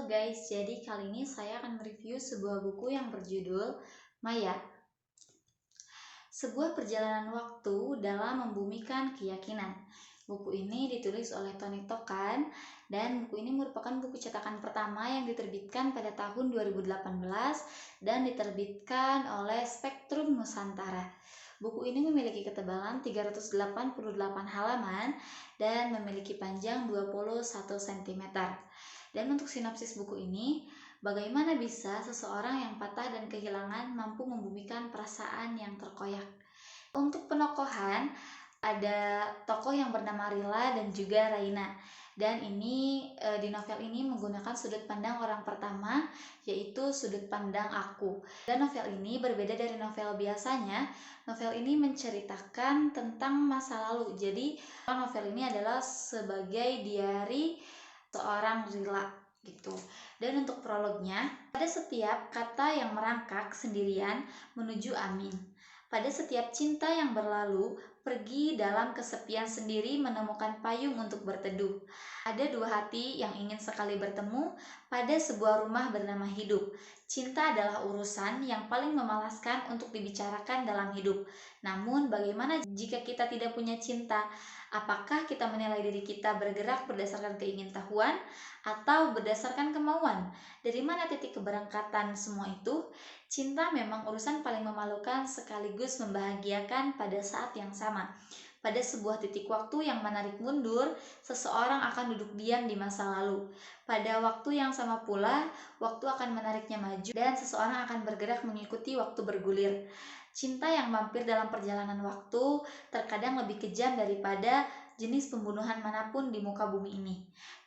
Halo guys, jadi kali ini saya akan mereview sebuah buku yang berjudul Maya, sebuah perjalanan waktu dalam membumikan keyakinan. Buku ini ditulis oleh Tony Tokan dan buku ini merupakan buku cetakan pertama yang diterbitkan pada tahun 2018 dan diterbitkan oleh Spektrum Nusantara. Buku ini memiliki ketebalan 388 halaman dan memiliki panjang 21 cm. Dan untuk sinopsis buku ini, bagaimana bisa seseorang yang patah dan kehilangan mampu membumikan perasaan yang terkoyak. Untuk penokohan, ada tokoh yang bernama Rila dan juga Raina. Dan ini di novel ini menggunakan sudut pandang orang pertama, yaitu sudut pandang aku. Dan novel ini berbeda dari novel biasanya. Novel ini menceritakan tentang masa lalu. Jadi novel ini adalah sebagai diari seorang Rila gitu. Dan untuk prolognya, pada setiap kata yang merangkak sendirian menuju Amin. Pada setiap cinta yang berlalu, pergi dalam kesepian sendiri menemukan payung untuk berteduh. Ada dua hati yang ingin sekali bertemu pada sebuah rumah bernama hidup. Cinta adalah urusan yang paling memalaskan untuk dibicarakan dalam hidup. Namun bagaimana jika kita tidak punya cinta? Apakah kita menilai diri kita bergerak berdasarkan keingintahuan atau berdasarkan kemauan? Dari mana titik keberangkatan semua itu? Cinta memang urusan paling memalukan sekaligus membahagiakan pada saat yang sama. Pada sebuah titik waktu yang menarik mundur, seseorang akan duduk diam di masa lalu. Pada waktu yang sama pula, waktu akan menariknya maju dan seseorang akan bergerak mengikuti waktu bergulir. Cinta yang mampir dalam perjalanan waktu terkadang lebih kejam daripada jenis pembunuhan manapun di muka bumi ini.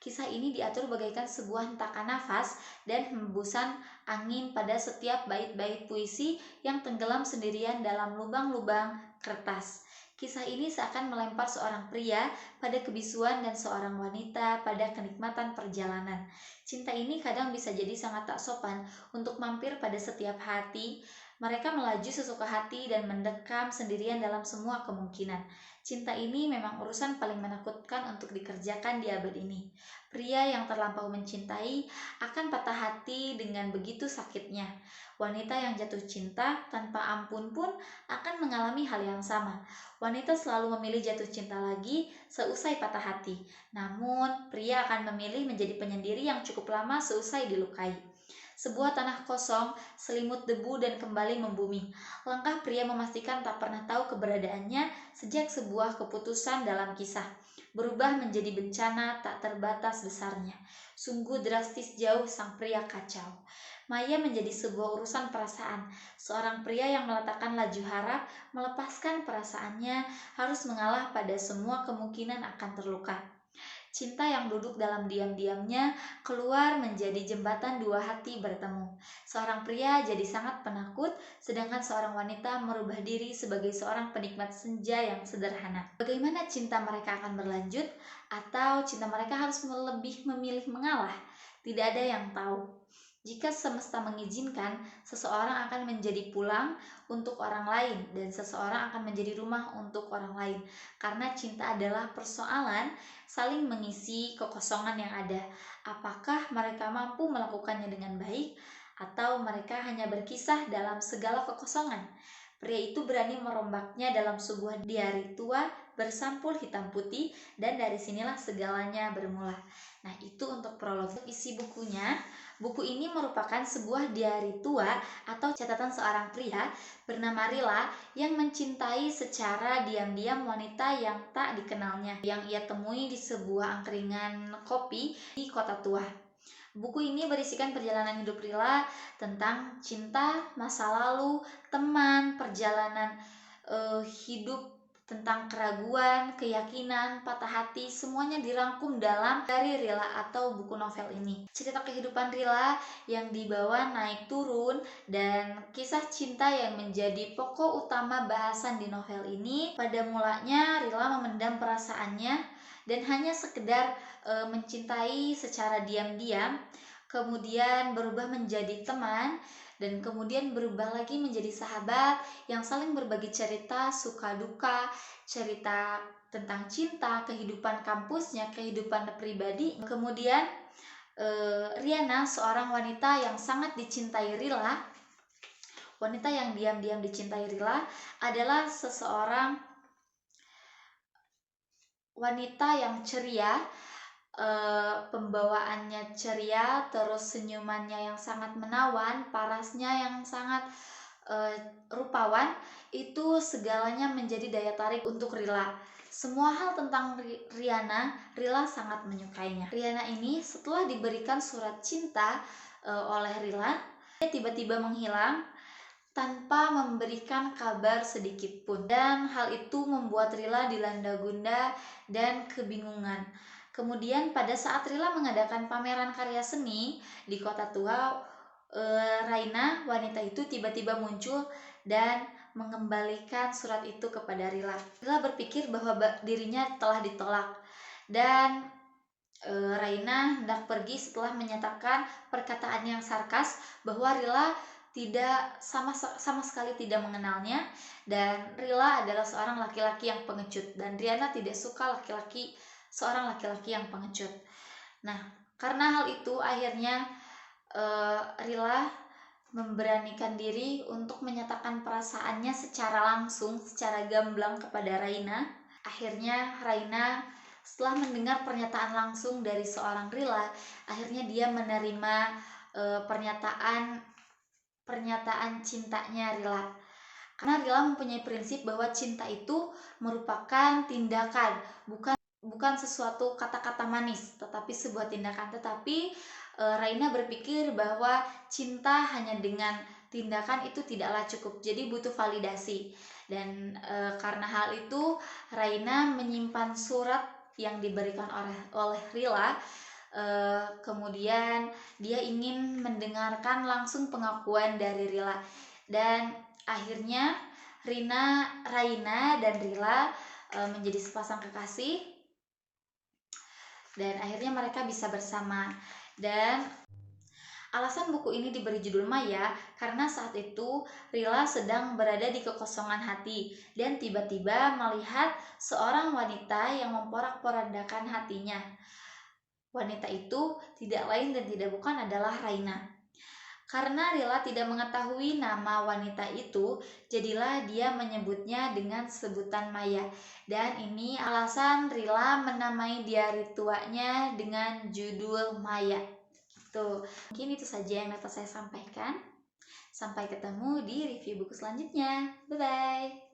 Kisah ini diatur bagaikan sebuah hentakan nafas dan hembusan angin pada setiap bait-bait puisi yang tenggelam sendirian dalam lubang-lubang kertas. Kisah ini seakan melempar seorang pria pada kebisuan dan seorang wanita pada kenikmatan perjalanan. Cinta ini kadang bisa jadi sangat tak sopan untuk mampir pada setiap hati. Mereka melaju sesuka hati dan mendekam sendirian dalam semua kemungkinan. Cinta ini memang urusan paling menakutkan untuk dikerjakan di abad ini. Pria yang terlampau mencintai akan patah hati dengan begitu sakitnya. Wanita yang jatuh cinta tanpa ampun pun akan mengalami hal yang sama. Wanita selalu memilih jatuh cinta lagi seusai patah hati. Namun, pria akan memilih menjadi penyendiri yang cukup lama seusai dilukai. Sebuah tanah kosong, selimut debu dan kembali membumi. Langkah pria memastikan tak pernah tahu keberadaannya sejak sebuah keputusan dalam kisah. Berubah menjadi bencana tak terbatas besarnya. Sungguh drastis jauh sang pria kacau. Maya menjadi sebuah urusan perasaan. Seorang pria yang meletakkan laju harap, melepaskan perasaannya, harus mengalah pada semua kemungkinan akan terluka. Cinta yang duduk dalam diam-diamnya keluar menjadi jembatan dua hati bertemu. Seorang pria jadi sangat penakut, sedangkan seorang wanita merubah diri sebagai seorang penikmat senja yang sederhana. Bagaimana cinta mereka akan berlanjut? Atau cinta mereka harus lebih memilih mengalah? Tidak ada yang tahu. Jika semesta mengizinkan, seseorang akan menjadi pulang untuk orang lain dan seseorang akan menjadi rumah untuk orang lain. Karena cinta adalah persoalan saling mengisi kekosongan yang ada. Apakah mereka mampu melakukannya dengan baik atau mereka hanya berkisah dalam segala kekosongan? Pria itu berani merombaknya dalam sebuah diari tua bersampul hitam putih dan dari sinilah segalanya bermula. Nah, itu untuk prolog. Isi bukunya, buku ini merupakan sebuah diari tua atau catatan seorang pria bernama Rila yang mencintai secara diam-diam wanita yang tak dikenalnya, yang ia temui di sebuah angkringan kopi di kota tua. Buku ini berisikan perjalanan hidup Rila tentang cinta, masa lalu, teman, perjalanan hidup, tentang keraguan, keyakinan, patah hati, semuanya dirangkum dalam dari Rila atau buku novel ini. Cerita kehidupan Rila yang dibawa naik turun dan kisah cinta yang menjadi pokok utama bahasan di novel ini. Pada mulanya Rila memendam perasaannya dan hanya sekedar mencintai secara diam-diam, kemudian berubah menjadi teman, dan kemudian berubah lagi menjadi sahabat yang saling berbagi cerita, suka duka, cerita tentang cinta, kehidupan kampusnya, kehidupan pribadi. Kemudian Riana, seorang wanita yang sangat dicintai Rila, wanita yang diam-diam dicintai Rila, adalah seseorang wanita yang ceria, pembawaannya ceria, terus senyumannya yang sangat menawan, parasnya yang sangat rupawan. Itu segalanya menjadi daya tarik untuk Rila. Semua hal tentang Riana, Rila sangat menyukainya. Riana ini setelah diberikan surat cinta oleh Rila, dia tiba-tiba menghilang tanpa memberikan kabar sedikit pun. Dan hal itu membuat Rila dilanda gundah dan kebingungan. Kemudian pada saat Rila mengadakan pameran karya seni di Kota Tua, Raina, wanita itu tiba-tiba muncul dan mengembalikan surat itu kepada Rila. Rila berpikir bahwa dirinya telah ditolak dan Raina hendak pergi setelah menyatakan perkataan yang sarkas bahwa Rila tidak sama sekali tidak mengenalnya, dan Rila adalah seorang laki-laki yang pengecut dan Riana tidak suka seorang laki-laki yang pengecut. Nah, karena hal itu akhirnya Rila memberanikan diri untuk menyatakan perasaannya secara langsung, secara gamblang kepada Raina. Akhirnya Raina setelah mendengar pernyataan langsung dari seorang Rila, akhirnya dia menerima pernyataan cintanya Rila. Karena Rila mempunyai prinsip bahwa cinta itu merupakan tindakan, bukan sesuatu kata-kata manis, tetapi sebuah tindakan. Tetapi Raina berpikir bahwa cinta hanya dengan tindakan itu tidaklah cukup, jadi butuh validasi. Dan karena hal itu Raina menyimpan surat yang diberikan oleh Rila. Kemudian dia ingin mendengarkan langsung pengakuan dari Rila, dan akhirnya Raina dan Rila menjadi sepasang kekasih, dan akhirnya mereka bisa bersama. Dan alasan buku ini diberi judul Maya karena saat itu Rila sedang berada di kekosongan hati dan tiba-tiba melihat seorang wanita yang memporak-porandakan hatinya. Wanita itu tidak lain dan tidak bukan adalah Raina. Karena Rila tidak mengetahui nama wanita itu, jadilah dia menyebutnya dengan sebutan Maya. Dan ini alasan Rila menamai diari tuanya dengan judul Maya. Gitu. Mungkin itu saja yang dapat saya sampaikan. Sampai ketemu di review buku selanjutnya. Bye-bye.